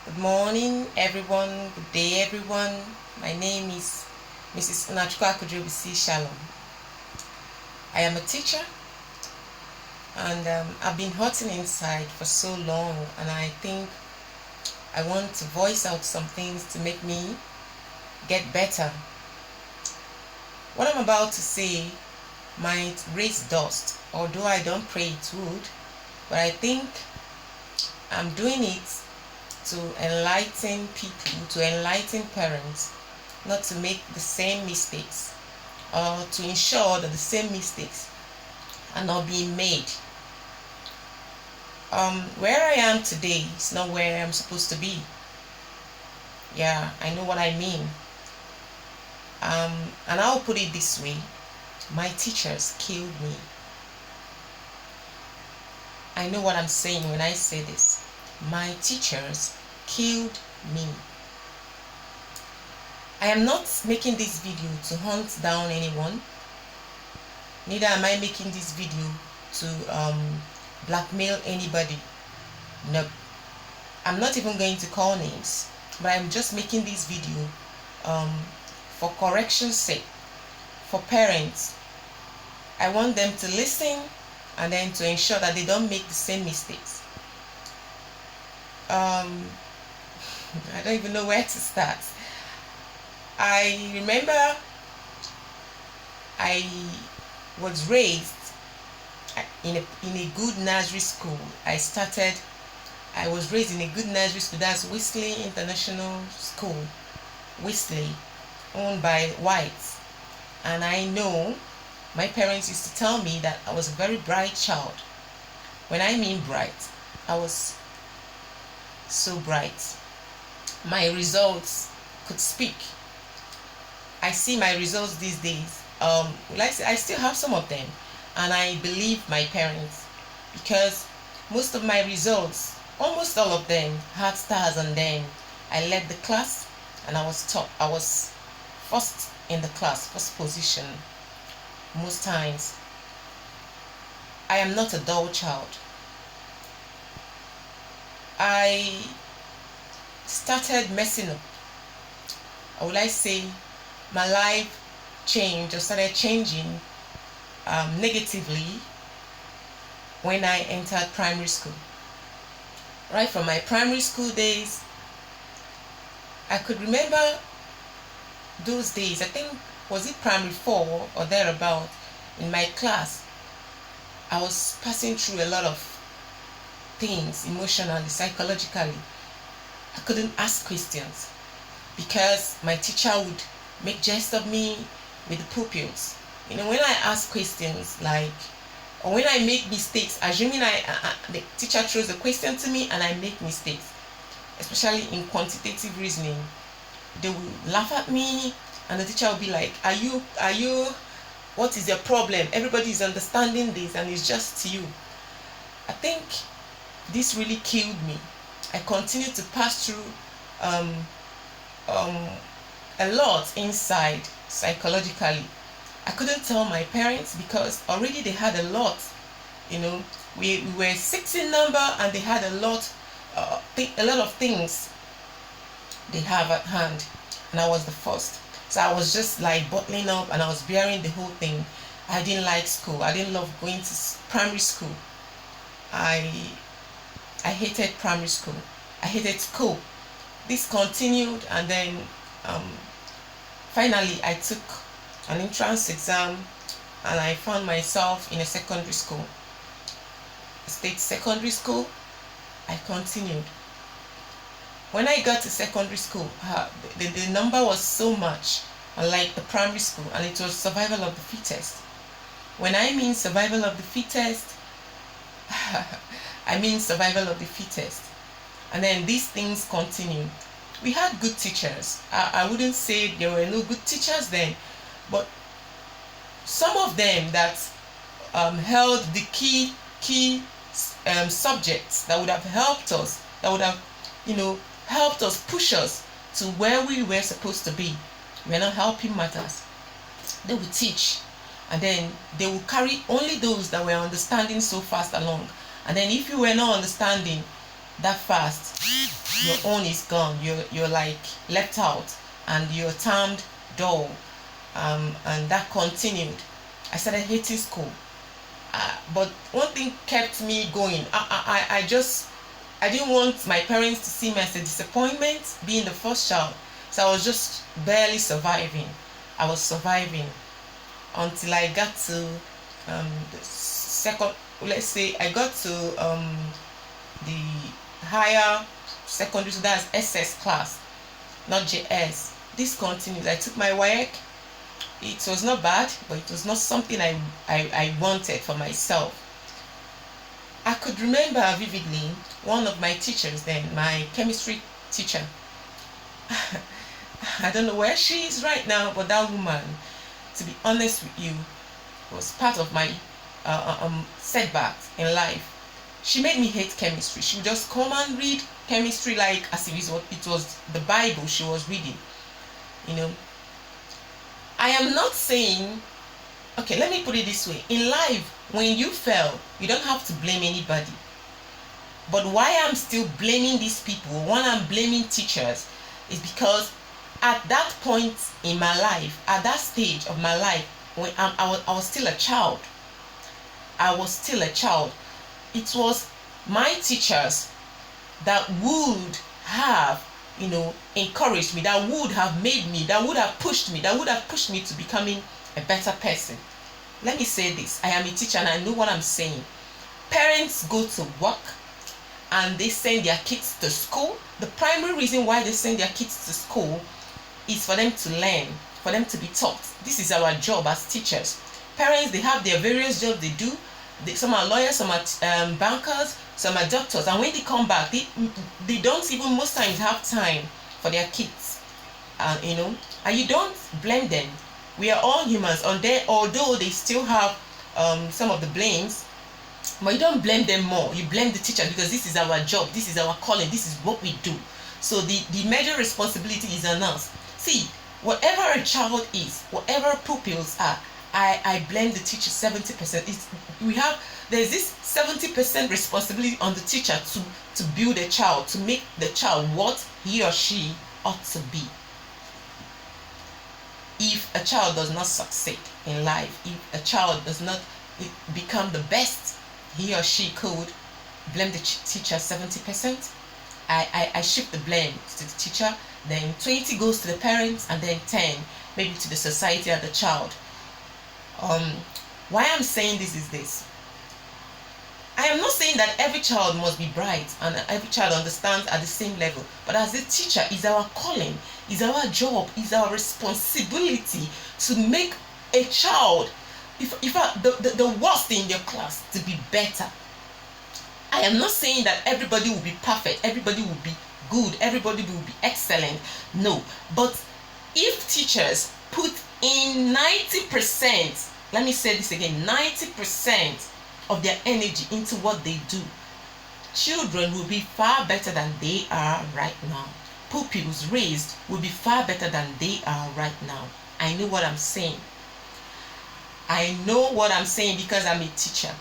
Good morning, everyone. Good day, everyone. My name is Mrs. Unachukwu Akujobisi Shalom. I am a teacher, and I've been hurting inside for so long, and I think I want to voice out some things to make me get better. What I'm about to say might raise dust, although I don't pray it would, but I think I'm doing it to enlighten people, to enlighten parents, not to make the same mistakes, or to ensure that the same mistakes are not being made. Where I am today is not where I'm supposed to be. Yeah, I know what I mean. And I'll put it this way: my teachers killed me. I know what I'm saying when I say this. My teachers killed me. I am not making this video to hunt down anyone. Neither am I making this video to blackmail anybody. No, I'm not even going to call names, but I'm just making this video for correction's sake, for parents. I want them to listen and then to ensure that they don't make the same mistakes. I don't even know where to start. I remember I was raised in a good nursery school. I was raised in a good nursery school. That's Wesley International School, Wesley, owned by whites. And I know my parents used to tell me that I was a very bright child. When I mean bright, I was so bright. My results could speak. I see my results these days. I still have some of them, and I believe my parents, because most of my results, almost all of them, had stars on them. I led the class, and I was top. I was first in the class, first position, most times. I am not a dull child. I started messing up. Or will I say, my life changed or started changing negatively when I entered primary school. Right from my primary school days, I could remember those days. I think, was it primary 4 or thereabout, in my class, I was passing through a lot of things emotionally, psychologically. I couldn't ask questions because my teacher would make jest of me with the pupils. When I ask questions, or when I make mistakes, assuming the teacher throws a question to me and I make mistakes, especially in quantitative reasoning, they will laugh at me, and the teacher will be like, are you, what is your problem? Everybody is understanding this and it's just you. I think this really killed me. I continued to pass through a lot inside psychologically. I couldn't tell my parents because already they had a lot. We were 6 in number, and they had a lot of things they have at hand, and I was the first. So I was just like bottling up, and I was bearing the whole thing. I didn't like school. I didn't love going to primary school. I hated primary school. I hated school. This continued, and then finally I took an entrance exam, and I found myself in a secondary school, a state secondary school. I continued. When I got to secondary school, the number was so much unlike the primary school, and it was survival of the fittest. When I mean survival of the fittest, I mean survival of the fittest. And then these things continued. We had good teachers. I wouldn't say there were no good teachers then, but some of them that held the key subjects that would have helped us, that would have helped us, push us to where we were supposed to be. We're not helping matters. They would teach, and then they would carry only those that were understanding so fast along. And then if you were not understanding that fast, your own is gone. You're like left out, and you're termed dull. And that continued. I started hating school. But one thing kept me going. I didn't want my parents to see me as a disappointment, being the first child. So I was just barely surviving. I was surviving until I got to the second, let's say I got to the higher secondary, so that's SS class, not JS. This continues. I took my WAEC. It was not bad, but it was not something I wanted for myself. I could remember vividly one of my teachers then, my chemistry teacher. I don't know where she is right now, but that woman, to be honest with you, was part of my setbacks in life. She made me hate chemistry. She would just come and read chemistry like as if it was the Bible she was reading. You know, I am not saying, okay, let me put it this way. In life, when you fail, you don't have to blame anybody. But why I'm still blaming these people, when I'm blaming teachers, is because at that point in my life, at that stage of my life, when I was still a child. I was still a child. It was my teachers that would have, encouraged me, that would have made me, that would have pushed me to becoming a better person. Let me say this. I am a teacher and I know what I'm saying. Parents go to work and they send their kids to school. The primary reason why they send their kids to school is for them to learn, for them to be taught. This is our job as teachers. Parents, they have their various jobs they do. Some are lawyers, some are bankers, some are doctors. And when they come back, they don't even most times have time for their kids. And you don't blame them. We are all humans. Although they still have some of the blames, but you don't blame them more. You blame the teacher because this is our job, this is our calling, this is what we do. So the major responsibility is on us. See, whatever a child is, whatever pupils are, I blame the teacher 70%. There's this 70% responsibility on the teacher to build a child, to make the child what he or she ought to be. If a child does not succeed in life, if a child does not become the best he or she could, blame the teacher 70%. I shift the blame to the teacher, then 20 goes to the parents, and then 10 maybe to the society and the child. Why I'm saying this is this. I am not saying that every child must be bright and every child understands at the same level. But as a teacher, it's our calling, it's our job, it's our responsibility to make a child, the worst in their class, to be better. I am not saying that everybody will be perfect, everybody will be good, everybody will be excellent. No. But if teachers put in 90%, let me say this again, 90% of their energy into what they do, children will be far better than they are right now. Pupils raised will be far better than they are right now. I know what I'm saying. I know what I'm saying because I'm a teacher.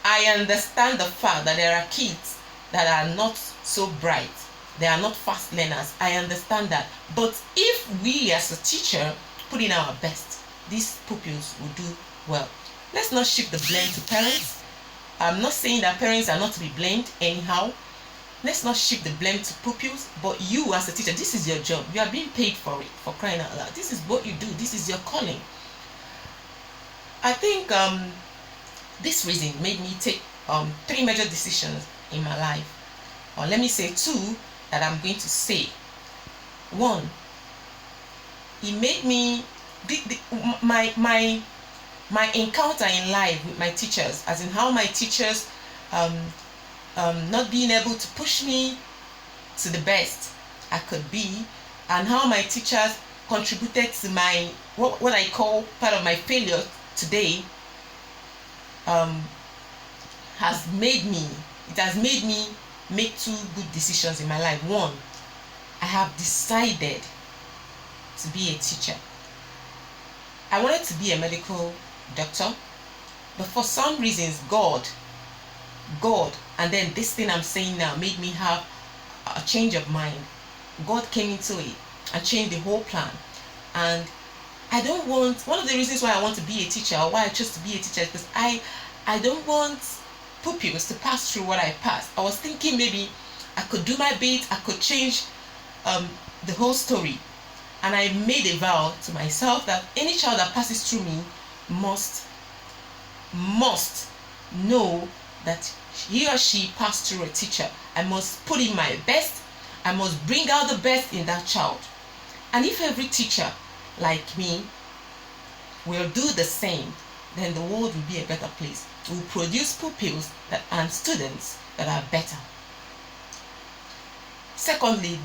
I understand the fact that there are kids that are not so bright. They are not fast learners. I understand that. But if we as a teacher put in our best, these pupils will do well. Let's not shift the blame to parents. I'm not saying that parents are not to be blamed anyhow. Let's not shift the blame to pupils. But you as a teacher, this is your job. You are being paid for it, for crying out loud. This is what you do. This is your calling. I think this reason made me take 3 major decisions in my life. Or let me say 2 that I'm going to say. 1, it made me my encounter in life with my teachers, as in how my teachers not being able to push me to the best I could be, and how my teachers contributed to my what I call part of my failure today, has made me make 2 good decisions in my life. 1, I have decided to be a teacher. I wanted to be a medical doctor, but for some reasons God God, and then this thing I'm saying now made me have a change of mind. God came into it and changed the whole plan. And I don't want, one of the reasons why I want to be a teacher, or why I chose to be a teacher, is because I don't want pupils to pass through what I passed. I was thinking maybe I could do my bit, I could change the whole story. And I made a vow to myself that any child that passes through me must know that he or she passed through a teacher. I must put in my best. I must bring out the best in that child. And if every teacher like me will do the same, then the world will be a better place. We will produce pupils and students that are better. Secondly,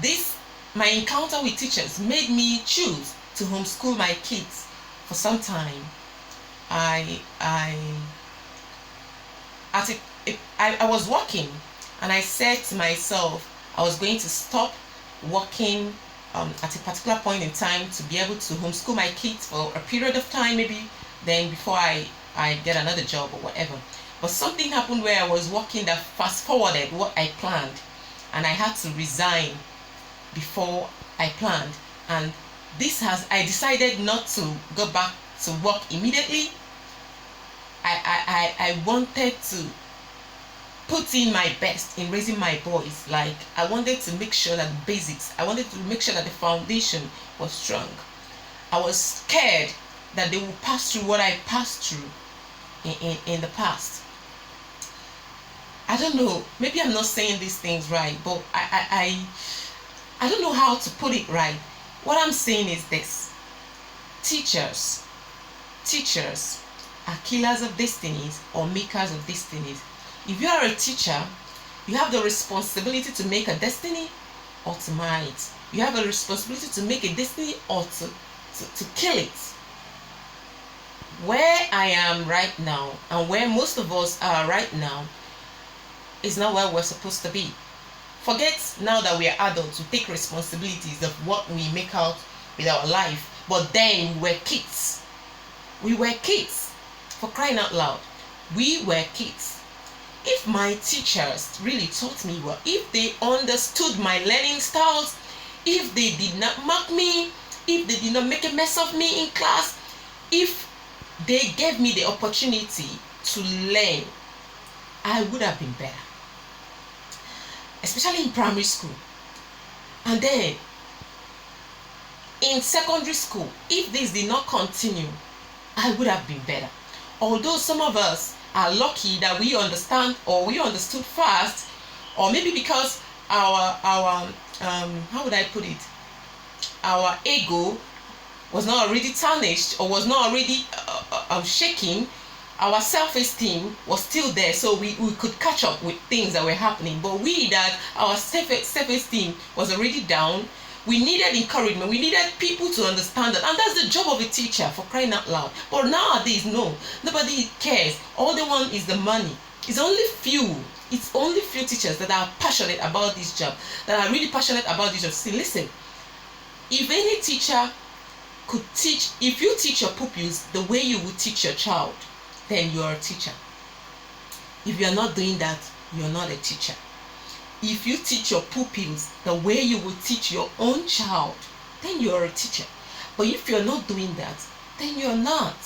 my encounter with teachers made me choose to homeschool my kids for some time. I was working, and I said to myself I was going to stop working at a particular point in time to be able to homeschool my kids for a period of time, maybe then before I get another job or whatever. But something happened where I was working that fast forwarded what I planned, and I had to resign before I planned. And I decided not to go back to work immediately. I wanted to put in my best in raising my boys. Like, I wanted to make sure that the basics, I wanted to make sure that the foundation was strong. I was scared that they would pass through what I passed through in the past. I don't know, maybe I'm not saying these things right, but I don't know how to put it right. What I'm saying is this: teachers are killers of destinies or makers of destinies. If you are a teacher, you have the responsibility to make a destiny or to mar it. You have a responsibility to make a destiny or to kill it. Where I am right now, and where most of us are right now, is not where we're supposed to be. Forget now that we are adults, we take responsibilities of what we make out with our life. But then we were kids. We were kids. For crying out loud. We were kids. If my teachers really taught me well, if they understood my learning styles, if they did not mock me, if they did not make a mess of me in class, if they gave me the opportunity to learn, I would have been better. Especially in primary school. And then in secondary school, if this did not continue, I would have been better. Although some of us are lucky that we understand, or we understood fast, or maybe because our how would I put it, our ego was not already tarnished, or was not already shaking. Our self-esteem was still there, so we could catch up with things that were happening. But that our self-esteem was already down, we needed encouragement. We needed people to understand that. And that's the job of a teacher, for crying out loud. But nowadays, no. Nobody cares. All they want is the money. It's only few teachers that are passionate about this job, that are really passionate about this job. See, listen, if any teacher could teach, if you teach your pupils the way you would teach your child, then you are a teacher. If you are not doing that, you are not a teacher. If you teach your pupils the way you would teach your own child, then you are a teacher. But if you're not doing that, then you're not.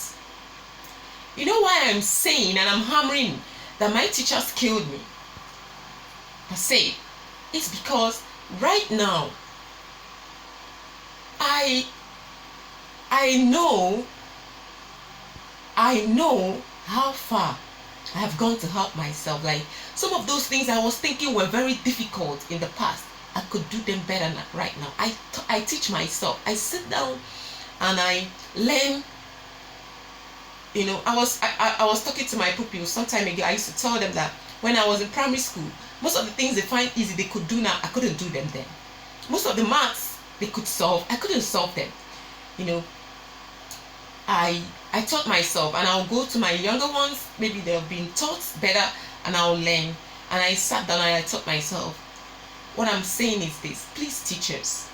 You know why I'm saying and I'm hammering that my teachers killed me, per se? It's because right now I know how far I have gone to help myself. Like, some of those things I was thinking were very difficult in the past, I could do them better right now. I teach myself. I sit down and I learn. You know, I was talking to my pupils some time ago. I used to tell them that when I was in primary school, most of the things they find easy they could do now, I couldn't do them then. Most of the maths they could solve, I couldn't solve them. You know, I taught myself, and I'll go to my younger ones, maybe they've been taught better, and I'll learn. And I sat down and I taught myself. What I'm saying is this: please, teachers,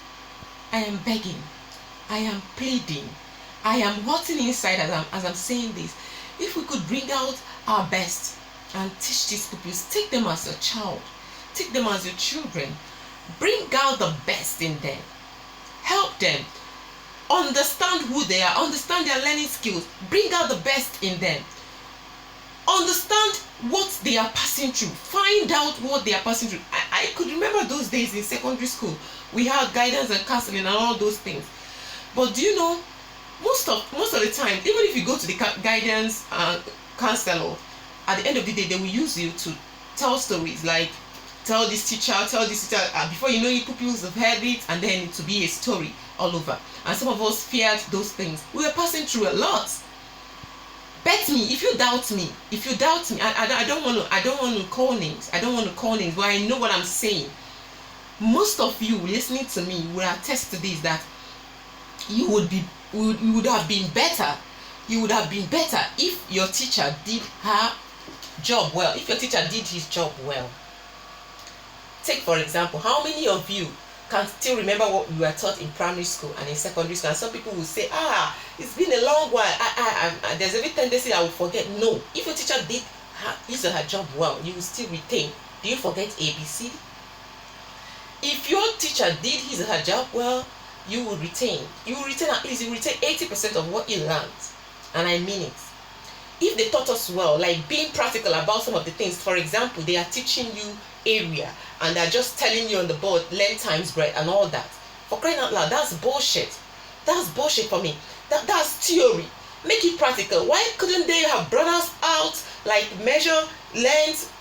I am begging, I am pleading, I am hurting inside as I'm saying this. If we could bring out our best, and teach these pupils. Take them as your child. Take them as your children. Bring out the best in them. Help them. Understand who they are. Understand their learning skills. Bring out the best in them. Understand what they are passing through. Find out what they are passing through. I could remember those days in secondary school. We had guidance and counseling and all those things. But do you know, most of the time, even if you go to the guidance counselor, at the end of the day, they will use you to tell stories, like tell this teacher, before you know it, pupils have heard it, and then it will be a story all over. And some of us feared those things. We were passing through a lot. Bet me, if you doubt me, I don't want to call names. I don't want to call names, but I know what I'm saying. Most of you listening to me will attest to this, that you would have been better. You would have been better if your teacher did her job well. If your teacher did his job well. Take for example, how many of you can still remember what we were taught in primary school and in secondary school? And some people will say, it's been a long while. There's every tendency I will forget. No, if your teacher did his or her job well, you will still retain. Do you forget ABC? If your teacher did his or her job well, you will retain. You will retain at least 80% of what you learned. And I mean it. If they taught us well, like being practical about some of the things, for example, they are teaching you area and they're just telling you on the board, length times breadth and all that. For crying out loud, that's bullshit. That's bullshit for me. That's theory. Make it practical. Why couldn't they have brought us out, like measure length,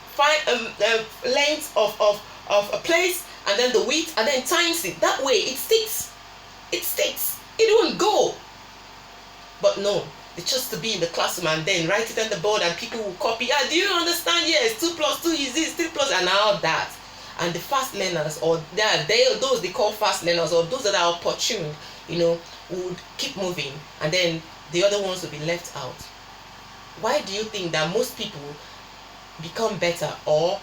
length of a place, and then the width, and then times it? That way it sticks. It sticks. It won't go. But no, they chose to be in the classroom and then write it on the board and people will copy. Do you understand? Yes, 2 plus 2 is this, 3 plus, and all that. And the fast learners, or those they call fast learners, or those that are opportune, would keep moving, and then the other ones will be left out. Why do you think that most people become better, or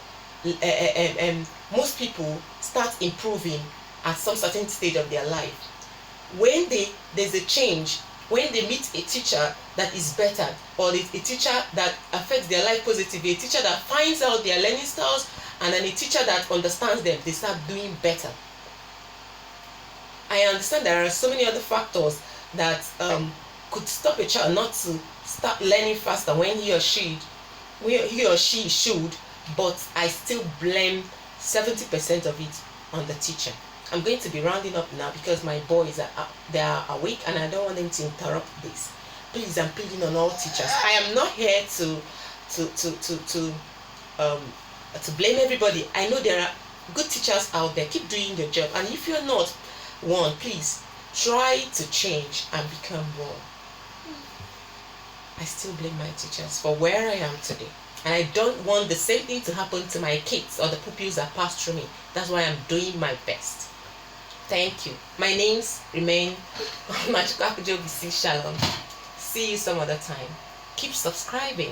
most people start improving at some certain stage of their life? When there's a change, when they meet a teacher that is better, or a teacher that affects their life positively, a teacher that finds out their learning styles, and then a teacher that understands them, they start doing better. I understand there are so many other factors that could stop a child not to start learning faster when he or she should, but I still blame 70% of it on the teacher. I'm going to be rounding up now because my boys they are awake and I don't want them to interrupt this. Please, I'm pleading on all teachers. I am not here to blame everybody. I know there are good teachers out there. Keep doing your job, and if you're not one, please try to change and become one. I still blame my teachers for where I am today. And I don't want the same thing to happen to my kids or the pupils that pass through me. That's why I'm doing my best. Thank you. My names remain Magical BC Shalom. See you some other time. Keep subscribing.